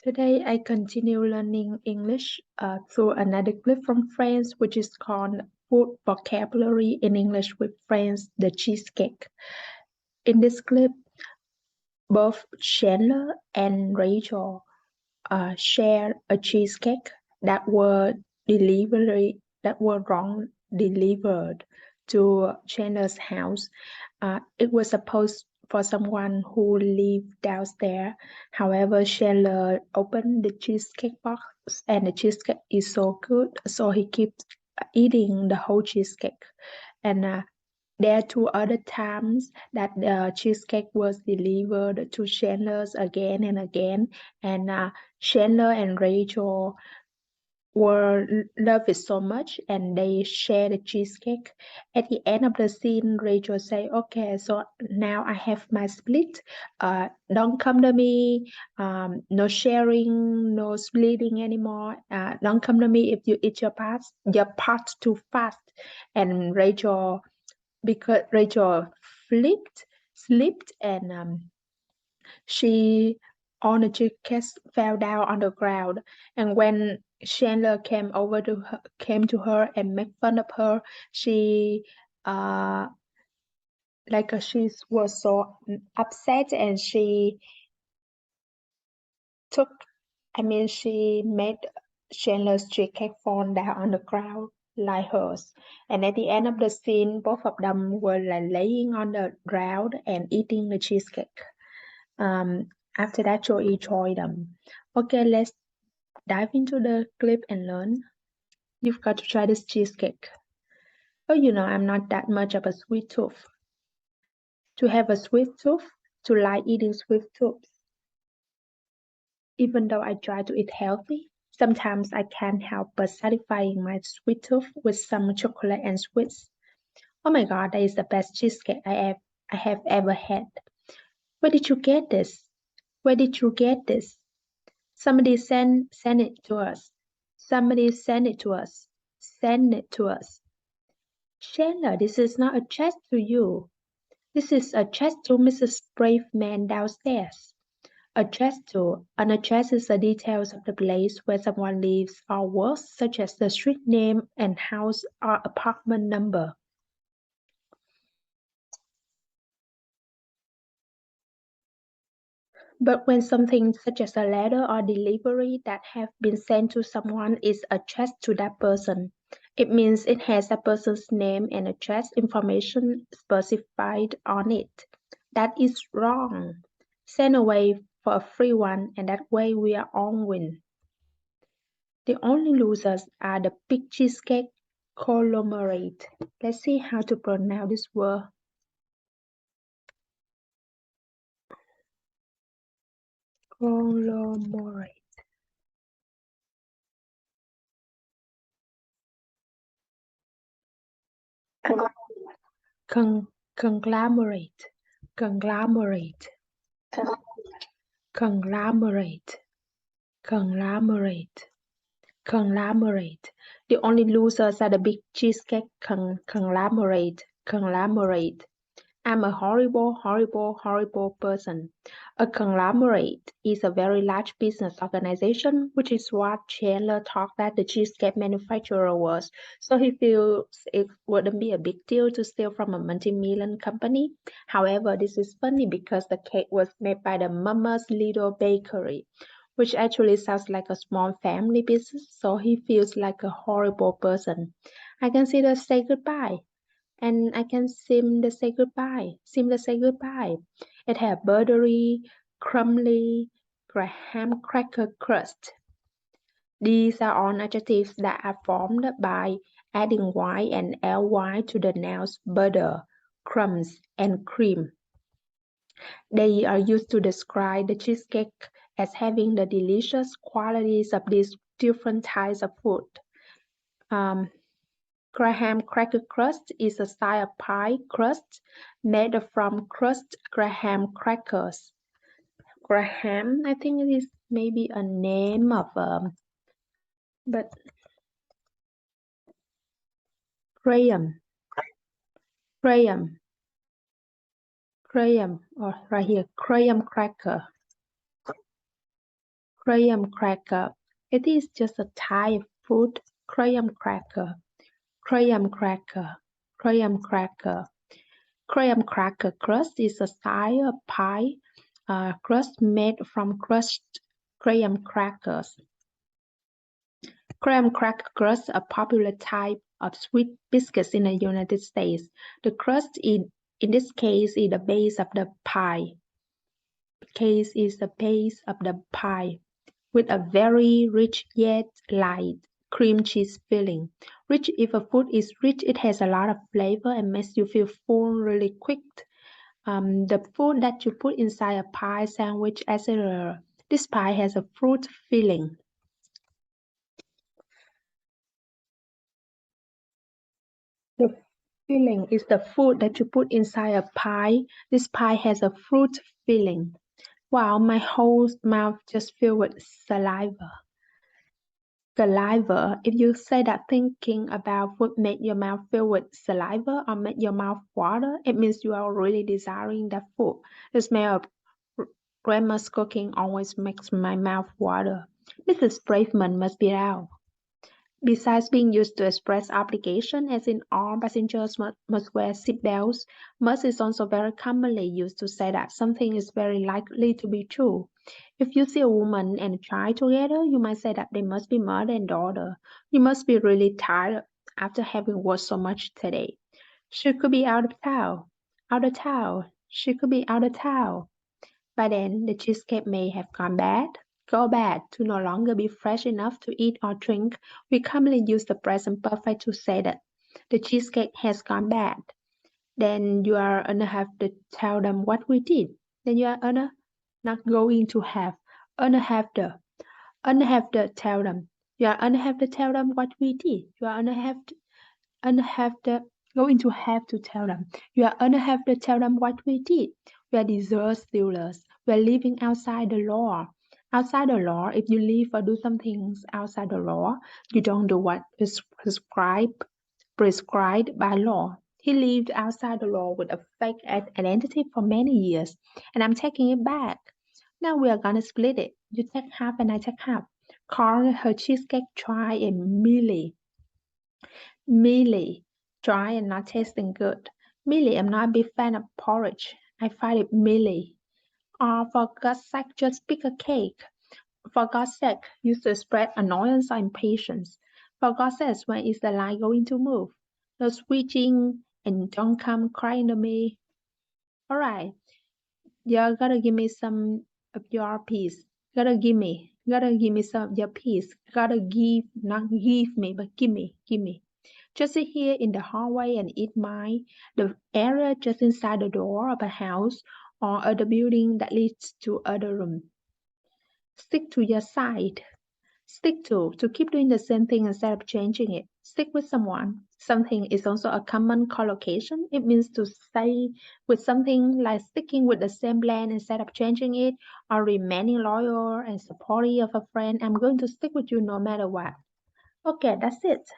Today I continue learning English through another clip from Friends, which is called Food Vocabulary in English with Friends, the Cheesecake. In this clip, both Chandler and Rachel share a cheesecake that were wrong delivered to Chandler's house. It was supposed for someone who lived downstairs. However, Chandler opened the cheesecake box and the cheesecake is so good, so he keeps eating the whole cheesecake. And there are two other times that the cheesecake was delivered to Chandler's again and again, and Chandler and Rachel love it so much, and they share the cheesecake. At the end of the scene, Rachel say, "Okay, so now I have my split. Don't come to me. No sharing, no splitting anymore. Don't come to me if you eat your parts too fast." And because Rachel slipped, and she on the cheesecake fell down on the ground. And when Chandler came to her and made fun of her, she uh she was so upset, and took she made Chandler's cheesecake fall down on the ground like hers. And at the end of the scene, both of them were like laying on the ground and eating the cheesecake. After that, Joey joined them. Okay, let's dive into the clip and learn. You've got to try this cheesecake. Oh, I'm not that much of a sweet tooth. To have a sweet tooth, to like eating sweet tooth. Even though I try to eat healthy, sometimes I can't help but satisfying my sweet tooth with some chocolate and sweets. Oh my God, that is the best cheesecake I have ever had. Where did you get this? Where did you get this? Somebody send it to us. Somebody send it to us. Send it to us. Chandler, this is not a chat to you. This is a chat to Mrs. Brave Man downstairs. An address is the details of the place where someone lives or works, such as the street name and house or apartment number. But when something such as a letter or delivery that have been sent to someone is addressed to that person, it means it has a person's name and address information specified on it. That is wrong. Send away for a free one, and that way we are all win. The only losers are the big cheesecake conglomerate. Let's see how to pronounce this word. Conglomerate. Con- conglomerate. Conglomerate. Conglomerate. Conglomerate. Conglomerate. The only losers are the big cheesecake conglomerate. Conglomerate. I'm a horrible, horrible, horrible person. A conglomerate is a very large business organization, which is what Chandler thought that the cheesecake manufacturer was. So he feels it wouldn't be a big deal to steal from a multi-million company. However, this is funny because the cake was made by the Mama's Little Bakery, which actually sounds like a small family business. So he feels like a horrible person. I consider say goodbye. And I can seem to say goodbye. It had buttery, crumbly, graham cracker crust. These are all adjectives that are formed by adding y and ly to the nouns butter, crumbs, and cream. They are used to describe the cheesecake as having the delicious qualities of these different types of food. Graham cracker crust is a style of pie crust made from crushed graham crackers. Graham, I think it is maybe a name of but Graham, Graham, Graham, or right here, Graham cracker, graham cracker. It is just a type of food. Graham cracker, graham cracker, graham cracker. Graham cracker crust is a style of pie crust made from crushed graham crackers. Graham cracker crusts are a popular type of sweet biscuits in the United States. The crust in this case is the base of the pie. With a very rich yet light cream cheese filling. Rich if a food is rich, it has a lot of flavor and makes you feel full really quick. The food that you put inside a pie sandwich, etc. This pie has a fruit filling. The filling is the food that you put inside a pie. This pie has a fruit filling. Wow, my whole mouth just filled with saliva. Saliva. If you say that thinking about food make your mouth fill with saliva or make your mouth water, it means you are really desiring that food. The smell of grandma's cooking always makes my mouth water. Mrs. Braveman must be out. Besides being used to express obligation, as in all passengers must wear seat belts, must is also very commonly used to say that something is very likely to be true. If you see a woman and a child together, you might say that they must be mother and daughter. You must be really tired after having worked so much today. She could be out of town. Out of town. She could be out of town. By then, the cheesecake may have go bad, to no longer be fresh enough to eat or drink. We commonly use the present perfect to say that the cheesecake has gone bad. Then you are gonna have to tell them what we did. Then you are gonna not going to have to tell them. You are gonna have to tell them what we did. You are going to have to tell them. You are gonna have to tell them what we did. We are desert stealers. We are living outside the law. Outside the law, if you live or do some things outside the law, you don't do what is prescribed by law. He lived outside the law with a fake identity for many years, and I'm taking it back. Now we are gonna split it. You take half and I take half. Call her cheesecake dry and mealy, dry and not tasting good. Mealy, I'm not a big fan of porridge. I find it mealy. Or for God's sake, just pick a cake. For God's sake, used to spread annoyance or impatience. For God's sake, when is the line going to move? No switching and don't come crying to me. All right, you gotta give me some of your piece. Gotta give me some of your piece. Gotta give, not give me, but give me. Just sit here in the hallway and eat mine. The area just inside the door of a house or other building that leads to other room. Stick to your side. Stick to keep doing the same thing instead of changing it. Stick with someone. Something is also a common collocation. It means to stay with something like sticking with the same plan instead of changing it or remaining loyal and supportive of a friend. I'm going to stick with you no matter what. Okay, that's it.